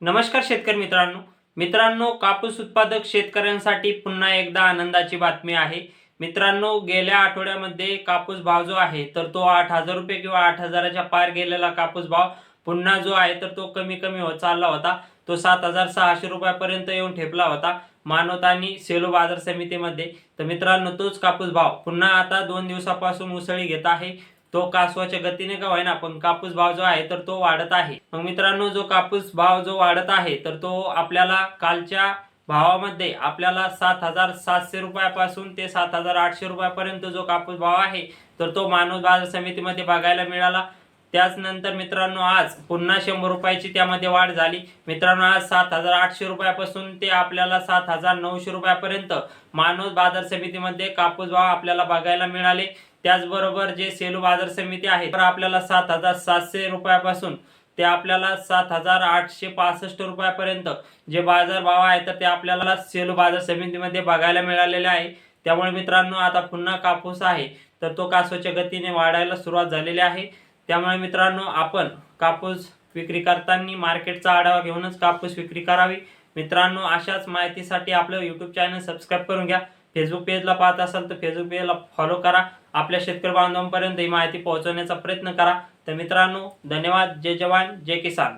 नमस्कार शेतकरी मित्रांनो, कापूस उत्पादक शेतकऱ्यांसाठी पुन्हा एकदा आनंदाची बातमी आहे। मित्रांनो, गेल्या आठवड्यामध्ये कापूस भाव जो आहे तर तो 8,000 रुपये किंवा 8,000च्या पार गेलेला कापूस भाव पुन्हा जो आहे तर तो कमी कमी होत चालला होता। तो 7,600 रुपयापर्यंत येऊन ठेपला होता मानवत आणि सेलू बाजार समितीमध्ये। तर मित्रांनो, तोच कापूस भाव पुन्हा आता 2 दिवसापासून उसळी घेत आहे। तो कासवाच्या गतीने का होईना पण कापूस भाव जो आहे तर तो वाढत आहे। मग मित्रांनो, जो कापूस भाव जो वाढत आहे तर तो आपल्याला कालच्या भावामध्ये आपल्याला 7,700 रुपयापासून ते 7,800 रुपयापर्यंत जो कापूस भाव आहे तर तो मानव बाजार समितीमध्ये बघायला मिळाला। त्याचनंतर मित्रांनो, आज पुन्हा 100 रुपयाची त्यामध्ये वाढ झाली। मित्रांनो, आज 7,800 रुपयापासून ते आपल्याला 7,900 रुपयापर्यंत मानव बाजार समितीमध्ये कापूस भाव आपल्याला बघायला मिळाले। त्याचबरोबर जे सेलू बाजार समिती आहे तर आपल्याला 7,700 रुपयापासून ते आपल्याला 7,865 रुपयापर्यंत जे बाजार भाव आहे तर ते आपल्याला सेलू बाजार समितीमध्ये बघायला मिळालेले आहे। त्यामुळे मित्रांनो, आता पुन्हा कापूस आहे तर तो कासवाच्या गतीने वाढायला सुरुवात झालेली आहे। त्यामुळे मित्रांनो, आपण कापूस विक्री करताना मार्केटचा आढावा घेऊनच कापूस विक्री करावी। मित्रांनो, अशाच माहितीसाठी आपलं YouTube चॅनल सबस्क्राईब करून घ्या। फेसबुक पेजला पाहत असाल तर फेसबुक पेजला फॉलो करा। आपल्या शेतकरी बांधवांपर्यंत ही माहिती पोहोचवण्याचा प्रयत्न करा। तर मित्रांनो, धन्यवाद। जय जवान जय किसान।